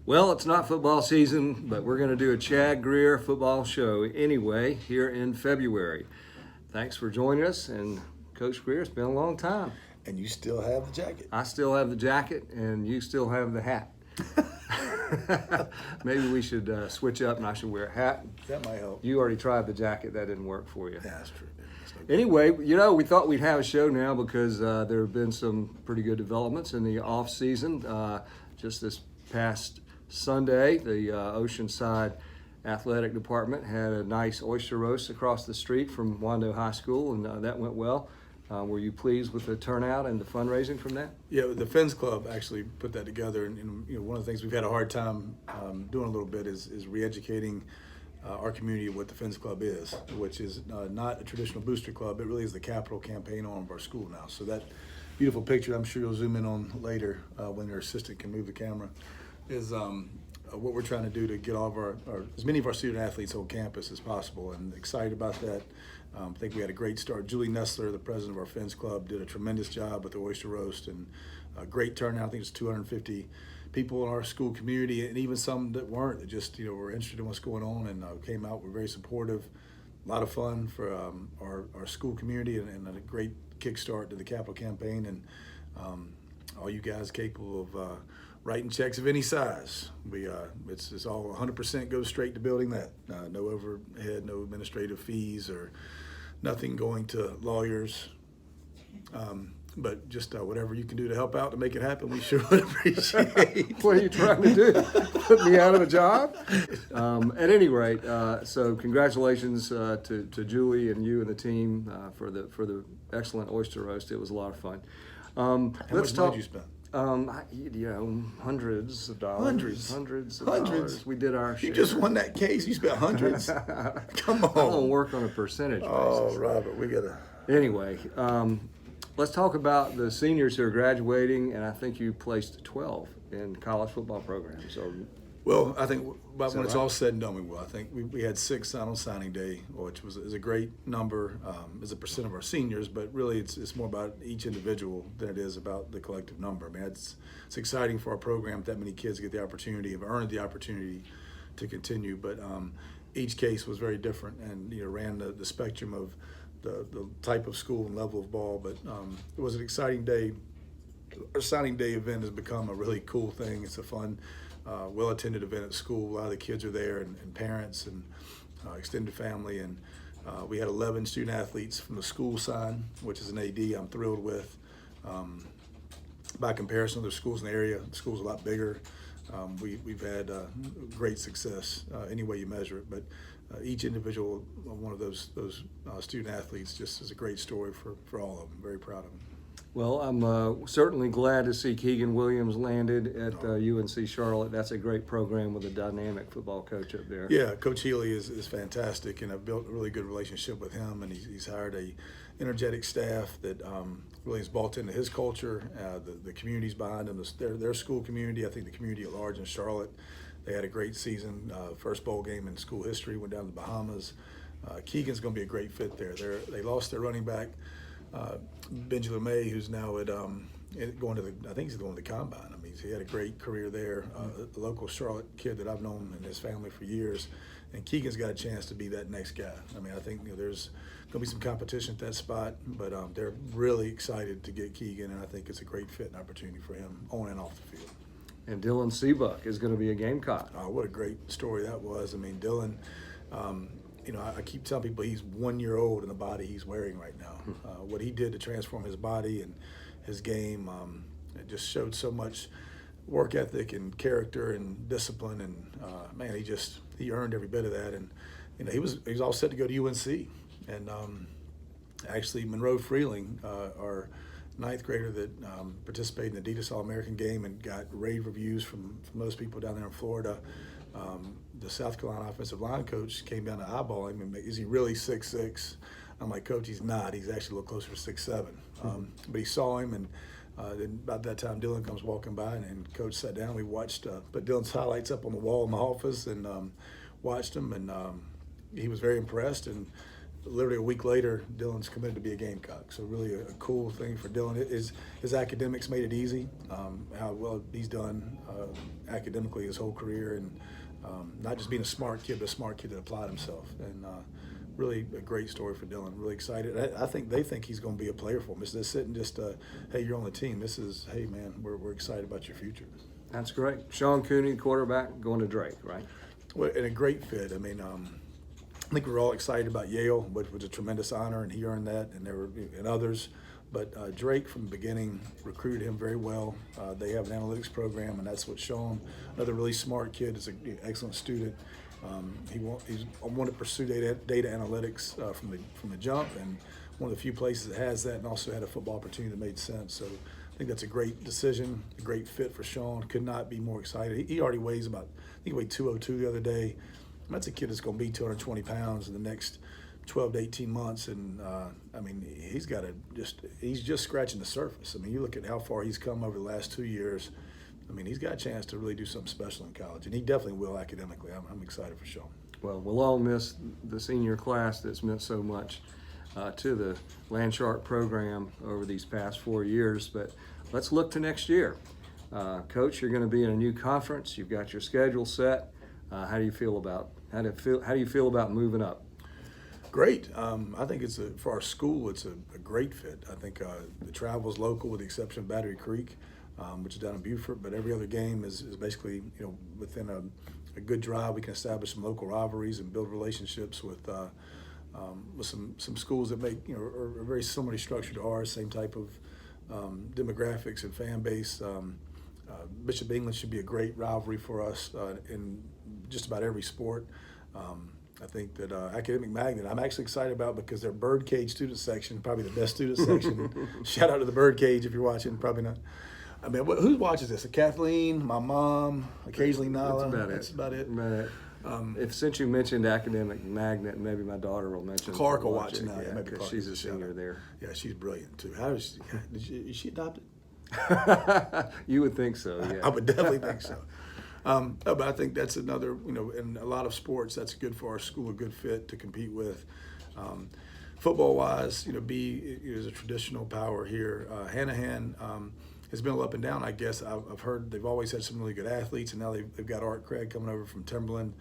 Well, it's not football season, but we're going to do a Chad Grier football show anyway here in February. Thanks for joining us. And Coach Grier, it's been a long time. And you still have the jacket. I still have the jacket, and you still have the hat. Maybe we should switch up and I should wear a hat. That might help. You already tried the jacket. That didn't work for you. Yeah, that's true. That's no good. Anyway, we thought we'd have a show now because there have been some pretty good developments in the off season. Just this past Sunday, the Oceanside Athletic Department had a nice oyster roast across the street from Wando High School, and that went well. Were you pleased with the turnout and the fundraising from that? Yeah, the Friends Club actually put that together, and one of the things we've had a hard time doing a little bit is re-educating our community what the Friends Club is, which is not a traditional booster club. It really is the capital campaign arm of our school now. So that beautiful picture, I'm sure you'll zoom in on later when your assistant can move the camera, is what we're trying to do to get all of our as many of our student athletes on campus as possible, and excited about that. I think we had a great start. Julie Nestler, the president of our Friends Club, did a tremendous job with the oyster roast, and a great turnout. I think it's 250 people in our school community, and even some that weren't, that just were interested in what's going on and came out. Were very supportive. A lot of fun for our school community, and a great kickstart to the capital campaign. And all you guys capable of writing checks of any size. It's all 100% goes straight to building that. No overhead, no administrative fees, or nothing going to lawyers. But just whatever you can do to help out to make it happen, we sure would appreciate. What are you trying to do? Put me out of a job? At any rate, so congratulations to Julie and you and the team for the excellent oyster roast. It was a lot of fun. How much money did you spend? Hundreds of dollars. Hundreds of dollars. We did our share. You just won that case. You spent hundreds. Come on. I don't work on a percentage basis. Oh, Robert, we gotta. Anyway, let's talk about the seniors who are graduating, and I think you placed 12 in college football programs. So, well, I think when it's all said and done, we will. I think we had 6 on signing day, which is a great number as a percent of our seniors. But really, it's more about each individual than it is about the collective number. I mean, it's exciting for our program that many kids get the opportunity, have earned the opportunity to continue. But each case was very different, and ran the spectrum of the type of school and level of ball. But it was an exciting day. Our signing day event has become a really cool thing. It's a fun, well-attended event at school. A lot of the kids are there, and parents and extended family. And we had 11 student athletes from the school side, which is an AD I'm thrilled with. By comparison to other schools in the area, the school's a lot bigger. We've had great success any way you measure it. But each individual one of those student athletes just is a great story for all of them. Very proud of them. Well, I'm certainly glad to see Keegan Williams landed at UNC Charlotte. That's a great program with a dynamic football coach up there. Yeah, Coach Healy is fantastic, and I've built a really good relationship with him, and he's hired a energetic staff that really has bought into his culture. The community's behind him, their school community. I think the community at large in Charlotte. They had a great season. First bowl game in school history. Went down to the Bahamas. Keegan's going to be a great fit there. They lost their running back, Benji LeMay, who's now at going to I think he's going to the combine. I mean, he had a great career there. A local Charlotte kid that I've known and his family for years. And Keegan's got a chance to be that next guy. I mean, I think there's going to be some competition at that spot, but they're really excited to get Keegan, and I think it's a great fit and opportunity for him on and off the field. And Dylan Seabuck is going to be a Gamecock. Oh, what a great story that was. I mean, Dylan, I keep telling people he's 1 year old in the body he's wearing right now. What he did to transform his body and his game, it just showed so much work ethic and character and discipline. And man, he earned every bit of that. And he was all set to go to UNC. And actually, Monroe Freeling, our 9th grader that participated in the Adidas All-American game and got rave reviews from most people down there in Florida. The South Carolina offensive line coach came down to eyeball him and is he really 6'6"? I'm like, Coach, he's not. He's actually a little closer to 6'7". But he saw him, and then about that time Dylan comes walking by, and Coach sat down. We watched, put Dylan's highlights up on the wall in my office, and watched him, and he was very impressed. And literally a week later, Dylan's committed to be a Gamecock. So really a cool thing for Dylan. His academics made it easy. How well he's done academically his whole career, and not just being a smart kid, but a smart kid that applied himself. And really a great story for Dylan. Really excited. I think they think he's going to be a player for him. This isn't just hey, you're on the team. This is, hey man, we're excited about your future. That's great. Sean Cooney, quarterback, going to Drake, right? Well, and a great fit. I mean, I think we were all excited about Yale, which was a tremendous honor, and he earned that, and there were and others. But Drake, from the beginning, recruited him very well. They have an analytics program, and that's what Sean, another really smart kid, is an excellent student. He wanted to pursue data analytics from the jump, and one of the few places that has that, and also had a football opportunity that made sense. So I think that's a great decision, a great fit for Sean. Could not be more excited. He already weighs about, I think he weighed 202 the other day. That's a kid that's going to be 220 pounds in the next 12 to 18 months, and I mean, he's just scratching the surface. I mean, you look at how far he's come over the last 2 years. I mean, he's got a chance to really do something special in college, and he definitely will academically. I'm excited for Sean. Well, we'll all miss the senior class that's meant so much to the Landshark program over these past 4 years, but let's look to next year. Coach, you're going to be in a new conference. You've got your schedule set. How do you feel about moving up? Great. I think for our school, it's a great fit. I think the travel is local, with the exception of Battery Creek, which is down in Beaufort. But every other game is basically, within a good drive. We can establish some local rivalries and build relationships with some schools that are very similarly structured to ours, same type of demographics and fan base. Bishop England should be a great rivalry for us in just about every sport. I think that Academic Magnet, I'm actually excited about, because their Birdcage student section, probably the best student section. Shout out to the Birdcage if you're watching. Probably not. I mean, who watches this? Kathleen, my mom, occasionally Nala. That's about it. Since you mentioned Academic Magnet, maybe my daughter will mention. Clark will watch it now. Yeah, because she's a senior there. Yeah, she's brilliant too. How is she adopted? You would think so, yeah. I would definitely think so. But I think that's another, in a lot of sports, that's good for our school, a good fit to compete with. Football-wise, B is a traditional power here. Hanahan has been a little up and down, I guess. I've heard they've always had some really good athletes, and now they've got Art Craig coming over from Timberland.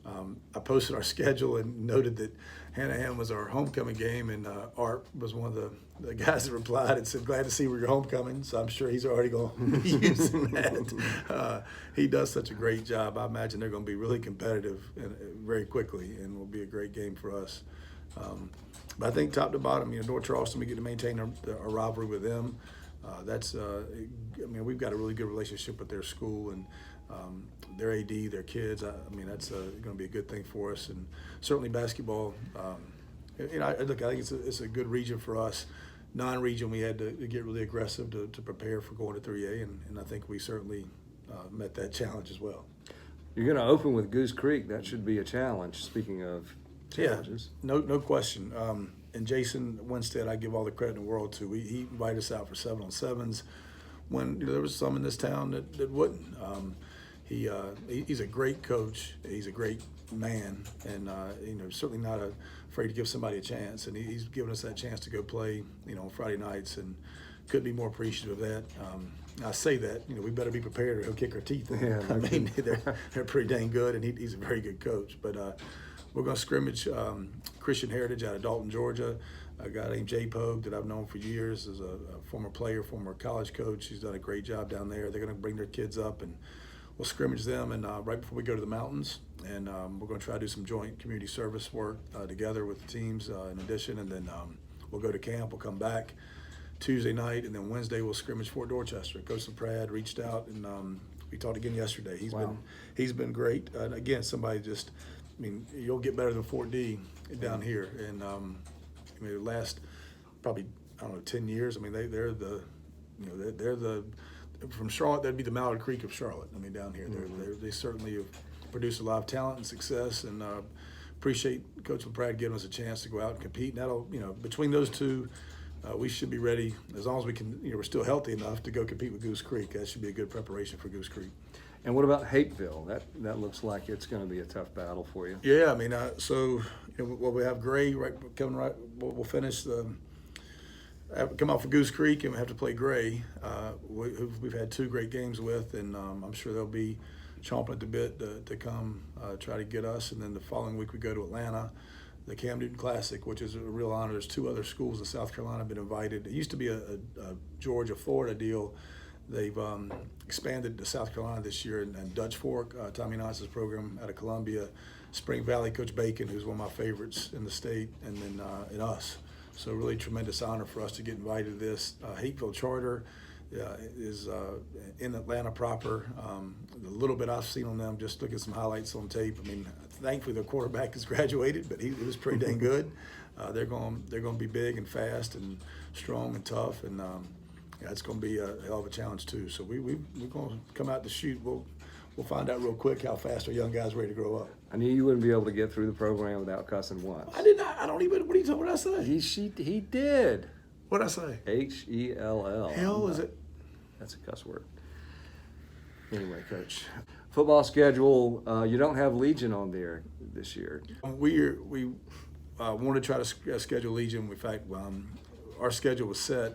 I posted our schedule and noted that Hanahan was our homecoming game, and Art was one of the guys that replied and said, "Glad to see where you're homecoming." So I'm sure he's already going to be using that. He does such a great job. I imagine they're going to be really competitive very quickly, and will be a great game for us. But I think top to bottom, North Charleston, we get to maintain our rivalry with them. We've got a really good relationship with their school, and their AD, their kids. That's going to be a good thing for us, and certainly basketball. I think it's a good region for us. Non-region, we had to get really aggressive to prepare for going to 3A, and I think we certainly met that challenge as well. You're going to open with Goose Creek. That should be a challenge. Speaking of challenges, no question. And Jason Winstead, I give all the credit in the world to. He invited us out for 7-on-7s when there was some in this town that wouldn't. He's a great coach. He's a great man, and certainly not afraid to give somebody a chance. And he's given us that chance to go play, on Friday nights, and couldn't be more appreciative of that. I say that, we better be prepared or he'll kick our teeth in. Yeah, they're pretty dang good, and he's a very good coach. But we're going to scrimmage Christian Heritage out of Dalton, Georgia. A guy named Jay Pogue that I've known for years is a former player, former college coach. He's done a great job down there. They're going to bring their kids up, and we'll scrimmage them, and right before we go to the mountains, and we're going to try to do some joint community service work together with the teams in addition, and then we'll go to camp. We'll come back Tuesday night, and then Wednesday we'll scrimmage Fort Dorchester. Coach LaPrade reached out, and we talked again yesterday. He's been great. Again, somebody just, you'll get better than Fort D down here, and the last probably 10 years. They're the from Charlotte, that'd be the Mallard Creek of Charlotte. Down here, they certainly have produced a lot of talent and success, and appreciate Coach LaPrade giving us a chance to go out and compete. And that'll, between those two, we should be ready as long as we can. We're still healthy enough to go compete with Goose Creek. That should be a good preparation for Goose Creek. And what about Hapeville? That looks like it's going to be a tough battle for you. Yeah, I mean, we have Gray coming right. We'll finish come off of Goose Creek, and we have to play Gray, who we've had 2 great games with, and I'm sure they'll be chomping at the bit to come try to get us. And then the following week we go to Atlanta, the Cam Newton Classic, which is a real honor. There's 2 other schools in South Carolina have been invited. It used to be a Georgia-Florida deal. They've expanded to South Carolina this year, and Dutch Fork, Tommy Knox's program out of Columbia, Spring Valley, Coach Bacon, who's one of my favorites in the state, and then and us. So really tremendous honor for us to get invited to this. Hapeville Charter is in Atlanta proper. The little bit I've seen on them, just looking at some highlights on tape. I mean, thankfully their quarterback has graduated, but he was pretty dang good. They're going to be big and fast and strong and tough, and it's going to be a hell of a challenge too. So we're going to come out to shoot. We'll find out real quick how fast our young guys are ready to grow up. I knew you wouldn't be able to get through the program without cussing once. I did not. I don't even. What are you talking? What did I say? He did. What did I say? Hell. Hell is it? That's a cuss word. Anyway, Coach, football schedule. You don't have Legion on there this year. We want to try to schedule Legion. In fact, our schedule was set.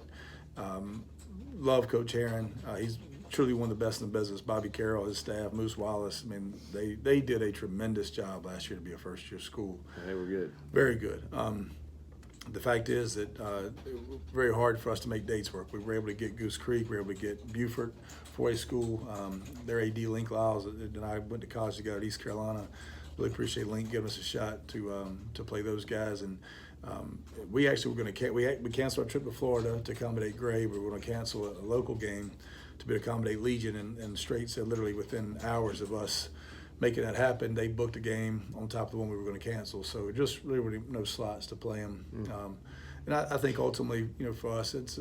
Love Coach Herron. He's truly one of the best in the business. Bobby Carroll, his staff, Moose Wallace. I mean, they did a tremendous job last year to be a first-year school. They were good. Very good. The fact is that it was very hard for us to make dates work. We were able to get Goose Creek. We were able to get Beaufort, 4A school. Their AD, Link Lyles, and I went to college together at East Carolina. Really appreciate Link giving us a shot to play those guys. And we actually were going to we canceled our trip to Florida to accommodate Gray. We were going to cancel a local game to be able to accommodate Legion, and the Straight said literally within hours of us making that happen, they booked a game on top of the one we were going to cancel. So just really no slots to play them. And I think ultimately, for us, it's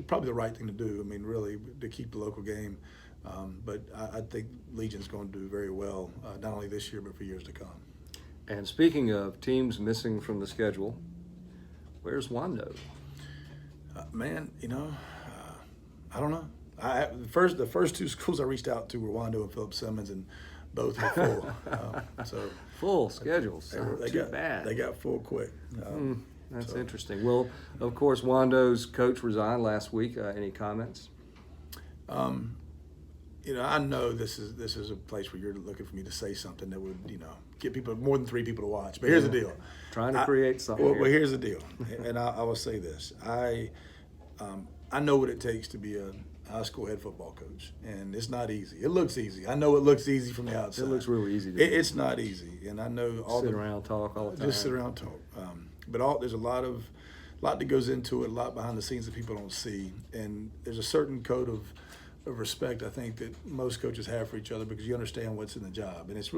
probably the right thing to do. I mean, really, to keep the local game. But I think Legion's going to do very well, not only this year, but for years to come. And speaking of teams missing from the schedule, where's Wando? Man, I don't know. The first 2 schools I reached out to were Wando and Philip Simmons, and both were full. So full schedules. They got full quick. That's interesting. Well, of course, Wando's coach resigned last week. Any comments? I know this is a place where you're looking for me to say something that would, get more than 3 people to watch. But here's the deal. Trying to create something. Well, here's the deal, and I will say this. I know what it takes to be a high school head football coach, and it's not easy. It looks easy. I know it looks easy from the outside. It looks really easy. It's not easy, and I know sit around, talk all the time. Just sit around, talk. But there's a lot that goes into it, a lot behind the scenes that people don't see, and there's a certain code of respect I think that most coaches have for each other, because you understand what's in the job, and it's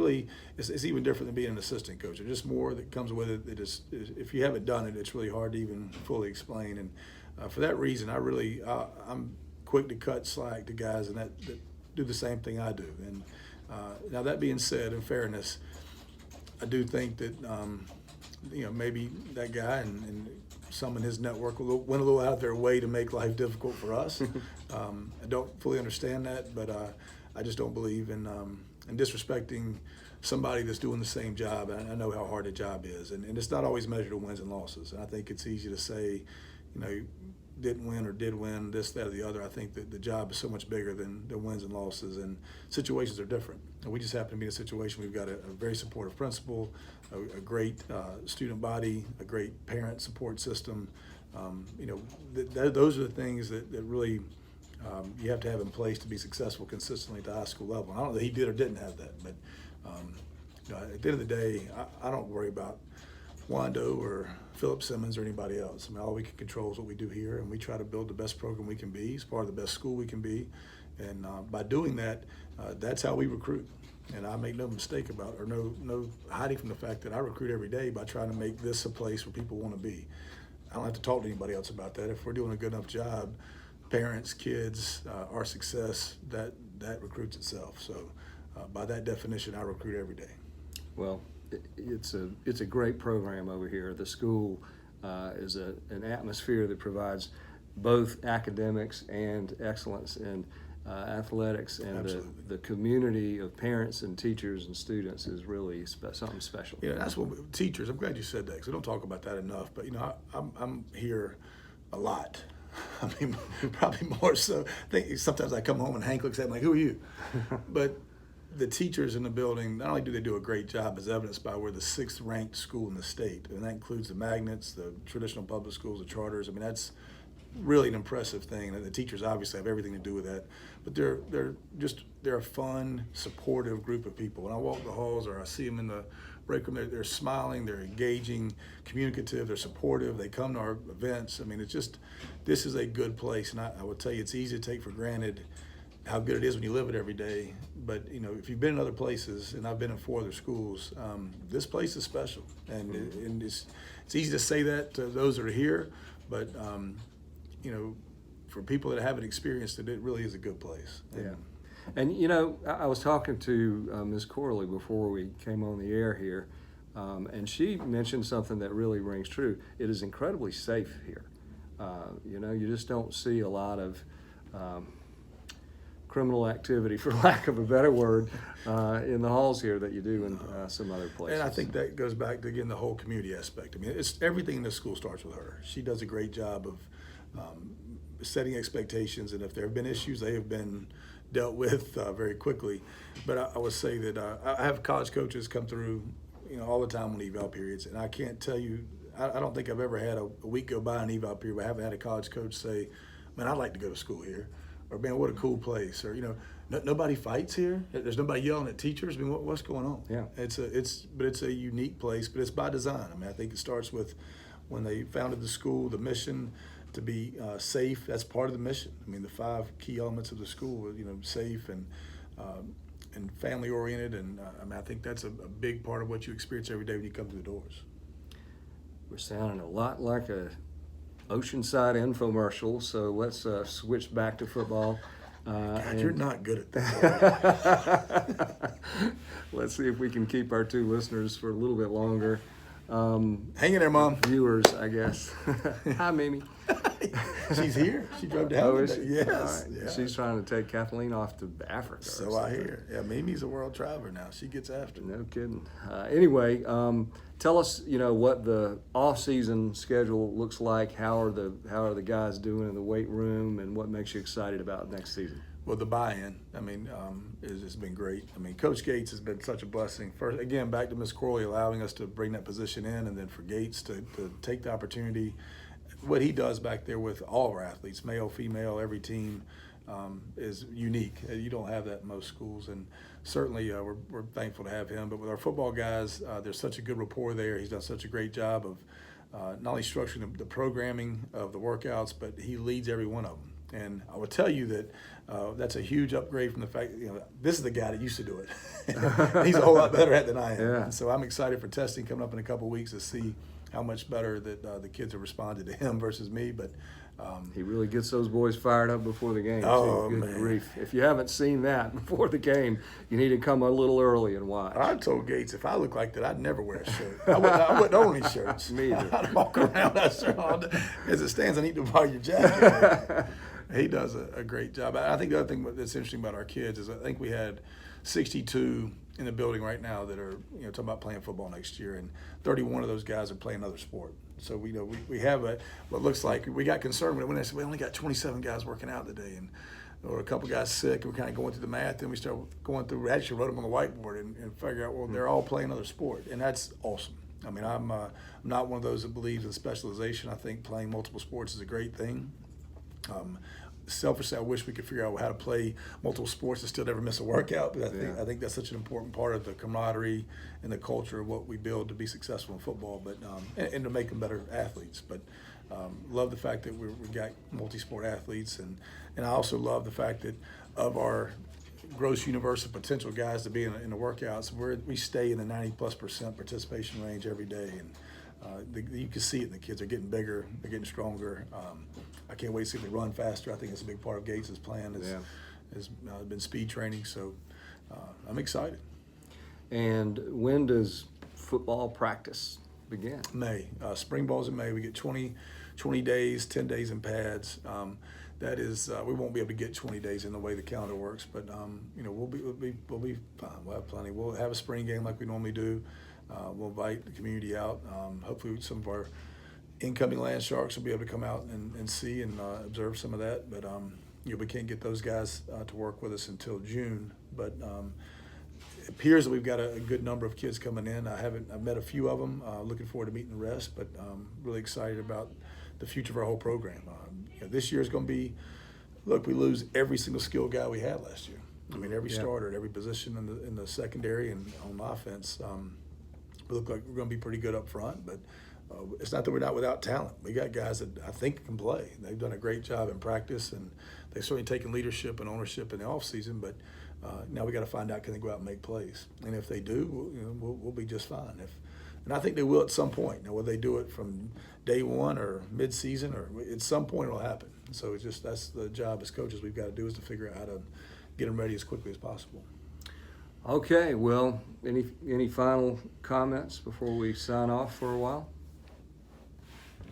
even different than being an assistant coach. There's just more that comes with it. If you haven't done it, it's really hard to even fully explain. And for that reason, I'm quick to cut slack to guys that do the same thing I do. And now that being said, in fairness, I do think that maybe that guy and some in his network went a little out of their way to make life difficult for us. I don't fully understand that, but I just don't believe in disrespecting somebody that's doing the same job. I know how hard a job is, and it's not always measured in wins and losses. And I think it's easy to say, didn't win or did win, this, that, or the other. I think that the job is so much bigger than wins and losses, and situations are different. And we just happen to be in a situation. We've got a very supportive principal, a great student body, a great parent support system. Those are the things that really you have to have in place to be successful consistently at the high school level. And I don't know that he did or didn't have that, but at the end of the day, I don't worry about Wando or Philip Simmons or anybody else. I mean, all we can control is what we do here, and we try to build the best program we can be, as part of the best school we can be. And by doing that, that's how we recruit. And I make no mistake about it, or no hiding from the fact that I recruit every day by trying to make this a place where people want to be. I don't have to talk to anybody else about that. If we're doing a good enough job, parents, kids, our success, that recruits itself. So by that definition, I recruit every day. Well, it's a great program over here. The school is an atmosphere that provides both academics and excellence in athletics, and the community of parents and teachers and students is really something special. Yeah, that's what teachers. I'm glad you said that because we don't talk about that enough. But I'm here a lot. I mean, probably more so. I think sometimes I come home and Hank looks at me like, "Who are you?" But the teachers in the building, not only do they do a great job, as evidenced by we're the 6th ranked school in the state, and that includes the magnets, the traditional public schools, the charters. I mean, that's really an impressive thing. And the teachers obviously have everything to do with that. But they're a fun, supportive group of people. When I walk the halls or I see them in the break room, they're smiling, they're engaging, communicative, they're supportive. They come to our events. I mean, this is a good place. And I would tell you, it's easy to take for granted how good it is when you live it every day. But if you've been in other places, and I've been in 4 other schools, this place is special. And it's easy to say that to those that are here, but for people that haven't experienced it, it really is a good place. Yeah. And I was talking to Ms. Corley before we came on the air here, and she mentioned something that really rings true. It is incredibly safe here. You just don't see a lot of criminal activity, for lack of a better word, in the halls here that you do in some other places. And I think that goes back to, again, the whole community aspect. I mean, it's everything in this school starts with her. She does a great job of setting expectations, and if there have been issues, they have been dealt with very quickly. But I would say that I have college coaches come through, all the time on eval periods, and I can't tell you, I don't think I've ever had a week go by an eval period where I haven't had a college coach say, "Man, I'd like to go to school here," or "Man, what a cool place," or nobody fights here. There's nobody yelling at teachers. I mean, what's going on? Yeah, it's a unique place, but it's by design. I mean, I think it starts with when they founded the school, the mission to be safe. That's part of the mission. I mean, the 5 key elements of the school, safe and family oriented, and I think that's a big part of what you experience every day when you come through the doors. We're sounding a lot like a Oceanside infomercial, so let's switch back to football. God, you're not good at that. Let's see if we can keep our 2 listeners for a little bit longer. Hang in there, Mom. Viewers, I guess. Hi, Mimi. She's here. She drove down. Oh, is she? Yes. Right. Yeah. She's trying to take Kathleen off to Africa. So I hear. Yeah, Mimi's a world traveler now. She gets after it. No kidding. Anyway, tell us, what the off-season schedule looks like. How are the guys doing in the weight room, and what makes you excited about next season? Well, the buy-in, has been great. I mean, Coach Gates has been such a blessing. First, again, back to Miss Corley allowing us to bring that position in, and then for Gates to take the opportunity. What he does back there with all of our athletes, male, female, every team, is unique. You don't have that in most schools, and certainly we're thankful to have him. But with our football guys, there's such a good rapport there. He's done such a great job of not only structuring the programming of the workouts, but he leads every one of them. And I would tell you that that's a huge upgrade from the fact this is the guy that used to do it. He's a whole lot better at it than I am. Yeah. And so I'm excited for testing coming up in a couple of weeks to see how much better that the kids have responded to him versus me. But he really gets those boys fired up before the game. Oh, Good man. grief. If you haven't seen that before the game, you need to come a little early and watch. I told Gates if I look like that, I'd never wear a shirt. I wouldn't own any shirts. Me either. I'd walk around that shirt all day. As it stands, I need to buy your jacket. He does a great job. I think the other thing that's interesting about our kids is I think we had 62 in the building right now that are talking about playing football next year, and 31 of those guys are playing another sport. So we have what looks like we got concerned when I said we only got 27 guys working out today, and or a couple guys sick, and we're kind of going through the math. Then we start going through. We actually wrote them on the whiteboard and figure out, well, they're all playing another sport, and that's awesome. I mean, I'm not one of those that believes in specialization. I think playing multiple sports is a great thing. Selfishly, I wish we could figure out how to play multiple sports and still never miss a workout. But I think that's such an important part of the camaraderie and the culture of what we build to be successful in football, but and to make them better athletes. But love the fact that we got multi-sport athletes, and I also love the fact that of our gross universe of potential guys to be in the workouts, we stay in the 90+% participation range every day, and you can see it. The kids are getting bigger, they're getting stronger. I can't wait to see if they run faster. I think it's a big part of Gates' plan has been speed training, so I'm excited. And when does football practice begin? May. Spring ball's in May. We get 20 days, 10 days in pads. That is, we won't be able to get 20 days in the way the calendar works, but we'll be fine. We'll have plenty. We'll have a spring game like we normally do. We'll invite the community out. Hopefully, some of our incoming land sharks will be able to come out and see and observe some of that. But we can't get those guys to work with us until June. But it appears that we've got a good number of kids coming in. I've met a few of them. Looking forward to meeting the rest. But really excited about the future of our whole program. This year is going to be. Look, we lose every single skill guy we had last year. I mean, every starter at every position in the secondary and on offense. We look like we're going to be pretty good up front, but it's not that we're not without talent. We got guys that I think can play. They've done a great job in practice, and they've certainly taken leadership and ownership in the offseason, but now we got to find out, can they go out and make plays? And if they do, we'll be just fine. And I think they will at some point. Now, whether they do it from day one or mid-season, or at some point it'll happen. So it's just, that's the job as coaches we've got to do, is to figure out how to get them ready as quickly as possible. Okay, well, any final comments before we sign off for a while?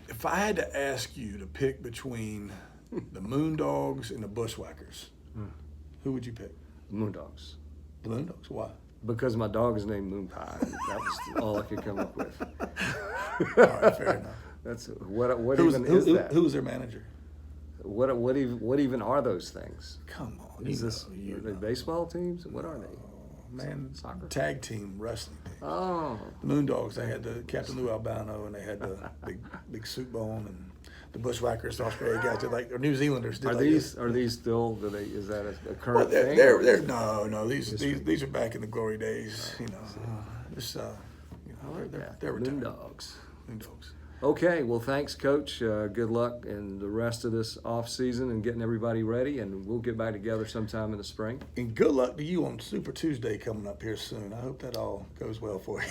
If I had to ask you to pick between the Moondogs and the Bushwhackers, who would you pick? Moondogs. The Moondogs. Why? Because my dog is named Moon Pie. That was all I could come up with. All right, fair enough. That's what even is that? Who's their manager? What even are those things? Come on. Are they baseball teams? What are they? Man, Soccer? Tag team wrestling team. Oh. The Moondogs, they had the Captain Lou Albano, and they had the big soup bone, and the Bushwhackers, the Australian guys did or New Zealanders did Are these still? Is that a current thing? No. These are back in the glory days. They're retired. Moondogs. Moondogs. Okay, well, thanks, Coach. Good luck in the rest of this off season and getting everybody ready, and we'll get back together sometime in the spring. And good luck to you on Super Tuesday coming up here soon. I hope that all goes well for you.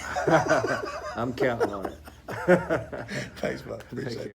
I'm counting on it. Thanks, bud. Appreciate it.